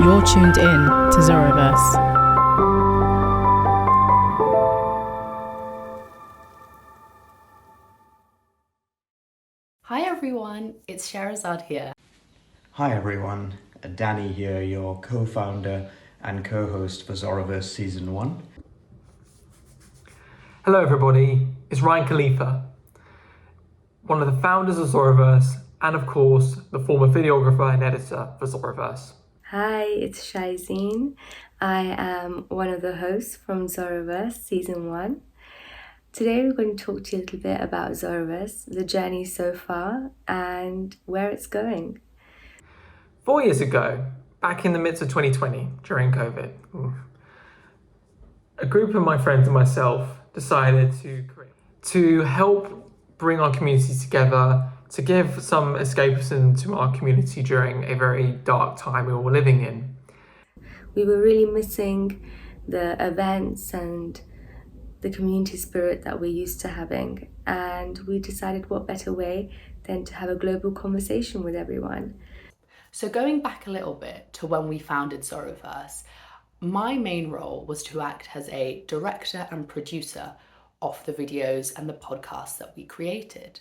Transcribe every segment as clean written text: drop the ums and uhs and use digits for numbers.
You're tuned in to Zoroverse. Hi everyone, it's Sherazad here. Hi everyone, Danny here, your co-founder and co-host for Zoroverse Season 1. Hello everybody, it's Ryan Khalifa, one of the founders of Zoroverse and of course the former videographer and editor for Zoroverse. Hi, it's Shaizeen. I am one of the hosts from Zoroverse Season 1. Today we're going to talk to you a little bit about Zoroverse, the journey so far and where it's going. 4 years ago, back in the midst of 2020, during COVID, a group of my friends and myself decided to help bring our community together, to give some escapism to our community during a very dark time we were living in. We were really missing the events and the community spirit that we're used to having, and we decided what better way than to have a global conversation with everyone. So going back a little bit to when we founded Zoroverse, my main role was to act as a director and producer of the videos and the podcasts that we created.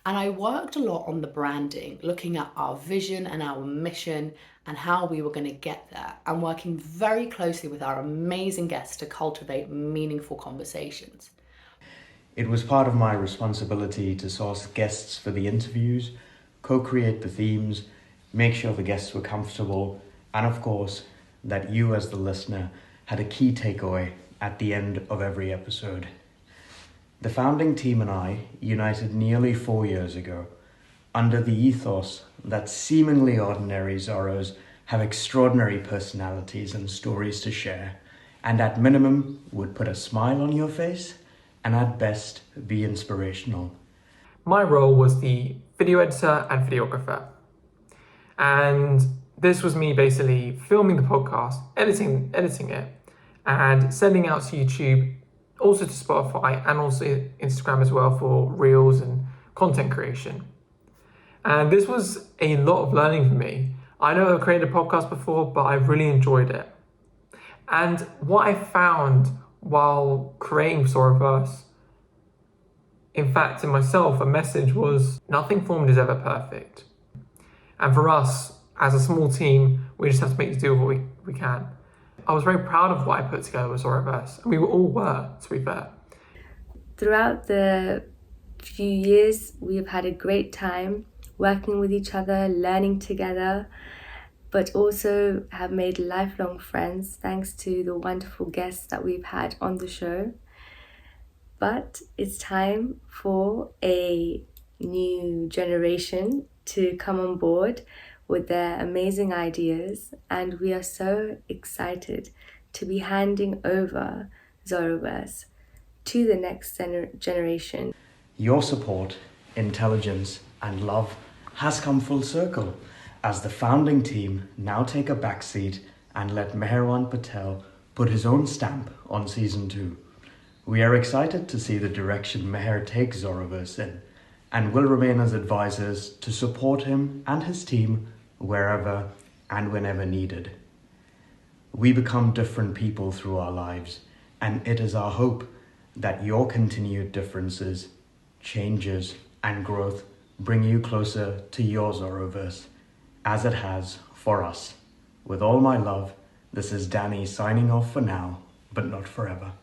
And I worked a lot on the branding, looking at our vision and our mission and how we were going to get there, and working very closely with our amazing guests to cultivate meaningful conversations. It was part of my responsibility to source guests for the interviews, co-create the themes, make sure the guests were comfortable, and of course, that you as the listener had a key takeaway at the end of every episode. The founding team and I united nearly 4 years ago under the ethos that seemingly ordinary Zoros have extraordinary personalities and stories to share, and at minimum would put a smile on your face and at best be inspirational. My role was the video editor and videographer. And this was me basically filming the podcast, editing it, and sending out to YouTube, also to Spotify and also Instagram as well for reels and content creation. And this was a lot of learning for me. I know I've created a podcast before, but I really enjoyed it. And what I found while creating Zoroverse, in fact, in myself, a message was nothing formed is ever perfect. And for us, as a small team, we just have to make do with what we can. I was very proud of what I put together with Zoroverse, and we all were, to be fair. Throughout the few years, we have had a great time working with each other, learning together, but also have made lifelong friends thanks to the wonderful guests that we've had on the show. But it's time for a new generation to come on board with their amazing ideas, and we are so excited to be handing over Zoroverse to the next generation. Your support, intelligence and love has come full circle as the founding team now take a backseat and let Meherwan Patel put his own stamp on Season 2. We are excited to see the direction Meher takes Zoroverse in, and will remain as advisors to support him and his team wherever and whenever needed. We become different people through our lives, and it is our hope that your continued differences, changes, and growth bring you closer to your Zoroverse, as it has for us. With all my love, this is Danny signing off for now, but not forever.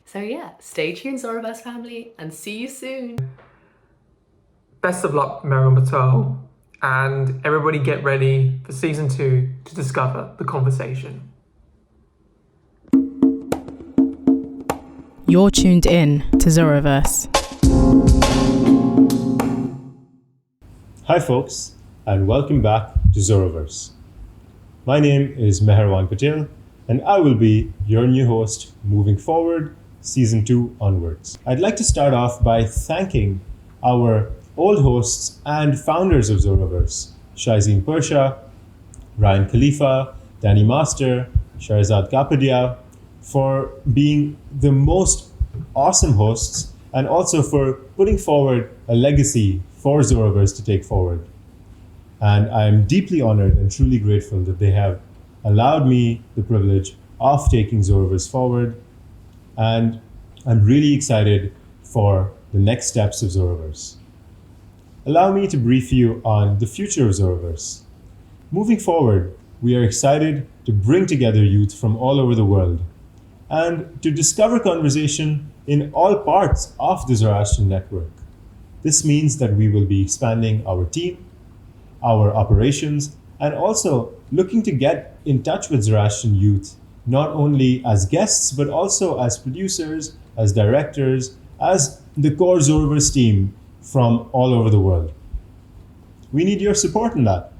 So yeah, stay tuned Zoroverse family and see you soon. Best of luck, Meherwan Patel, and everybody get ready for Season 2 to discover the conversation. You're tuned in to Zoroverse. Hi folks, and welcome back to Zoroverse. My name is Meherwan Patel, and I will be your new host moving forward, Season 2 onwards. I'd like to start off by thanking our old hosts and founders of Zoroverse, Shaizeen Persha, Ryan Khalifa, Danny Master, Sherazad Kapadia, for being the most awesome hosts and also for putting forward a legacy for Zoroverse to take forward. And I'm deeply honored and truly grateful that they have allowed me the privilege of taking Zoroverse forward. And I'm really excited for the next steps of Zoroverse. Allow me to brief you on the future of Zoroverse. Moving forward, we are excited to bring together youth from all over the world and to discover conversation in all parts of the Zoroastrian network. This means that we will be expanding our team, our operations, and also looking to get in touch with Zoroastrian youth, not only as guests, but also as producers, as directors, as the core Zoroverse team from all over the world. We need your support in that.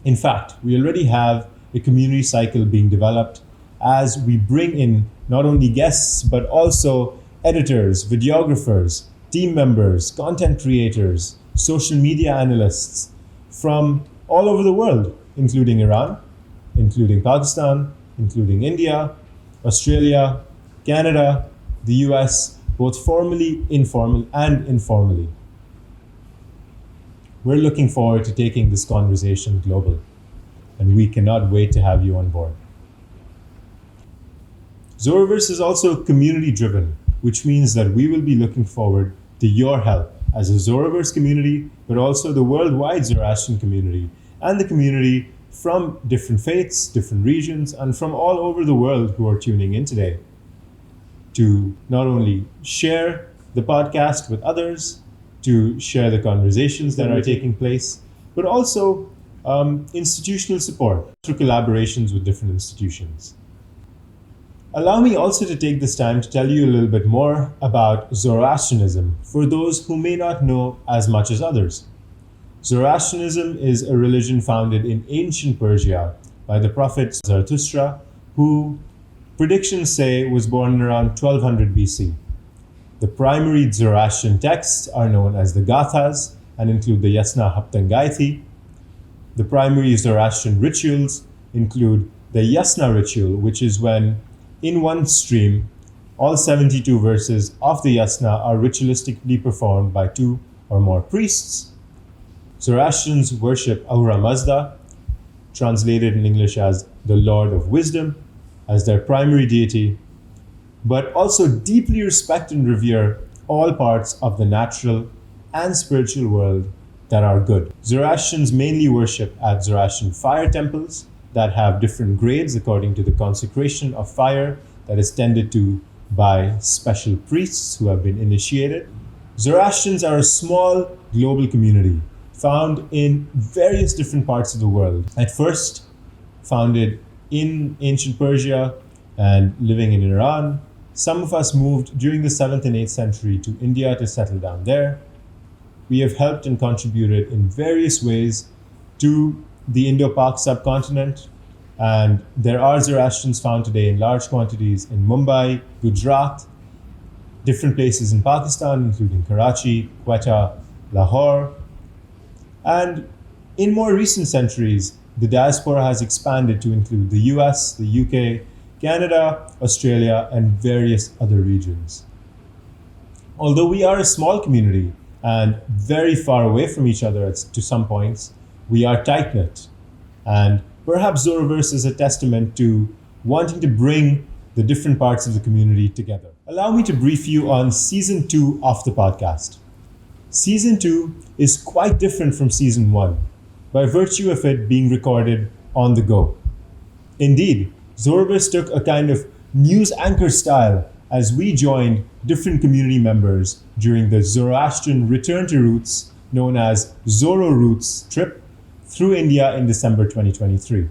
In fact, we already have a community cycle being developed as we bring in not only guests, but also editors, videographers, team members, content creators, social media analysts from all over the world, including Iran, including Pakistan, including India, Australia, Canada, the US, both formally, informal, and informally. We're looking forward to taking this conversation global, and we cannot wait to have you on board. Zoroverse is also community driven, which means that we will be looking forward to your help as a Zoroverse community, but also the worldwide Zoroastrian community and the community from different faiths, different regions, and from all over the world who are tuning in today to not only share the podcast with others, to share the conversations that are taking place, but also institutional support through collaborations with different institutions. Allow me also to take this time to tell you a little bit more about Zoroastrianism for those who may not know as much as others. Zoroastrianism is a religion founded in ancient Persia by the prophet Zarathustra, who predictions say was born around 1200 BC. The primary Zoroastrian texts are known as the Gathas and include the Yasna Haptangaithi. The primary Zoroastrian rituals include the Yasna ritual, which is when in one stream, all 72 verses of the Yasna are ritualistically performed by 2 or more priests. Zoroastrians worship Ahura Mazda, translated in English as the Lord of Wisdom, as their primary deity, but also deeply respect and revere all parts of the natural and spiritual world that are good. Zoroastrians mainly worship at Zoroastrian fire temples that have different grades according to the consecration of fire that is tended to by special priests who have been initiated. Zoroastrians are a small global community found in various different parts of the world. At first, founded in ancient Persia and living in Iran, some of us moved during the 7th and 8th century to India to settle down there. We have helped and contributed in various ways to the Indo-Pak subcontinent, and there are Zoroastrians found today in large quantities in Mumbai, Gujarat, different places in Pakistan, including Karachi, Quetta, Lahore. And in more recent centuries, the diaspora has expanded to include the US, the UK, Canada, Australia, and various other regions. Although we are a small community and very far away from each other to some points, we are tight-knit. And perhaps Zoroverse is a testament to wanting to bring the different parts of the community together. Allow me to brief you on Season 2 of the podcast. Season 2 is quite different from Season 1 by virtue of it being recorded on the go. Indeed, Zoroverse took a kind of news anchor style as we joined different community members during the Zoroastrian Return to Roots, known as Zoro Roots trip, through India in December 2023.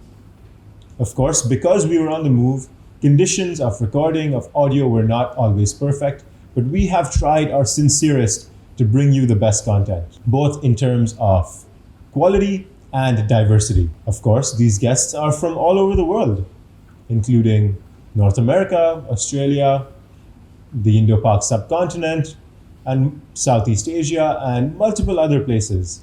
Of course, because we were on the move, conditions of recording of audio were not always perfect, but we have tried our sincerest to bring you the best content, both in terms of quality and diversity. Of course, these guests are from all over the world, including North America, Australia, the Indo-Pak subcontinent, and Southeast Asia, and multiple other places.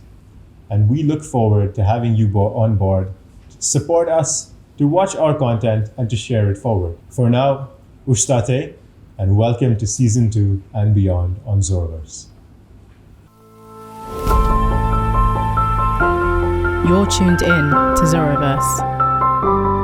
And we look forward to having you on board, to support us, to watch our content, and to share it forward. For now, Ushtate, and welcome to Season 2 and beyond on Zoroverse. You're tuned in to Zoroverse.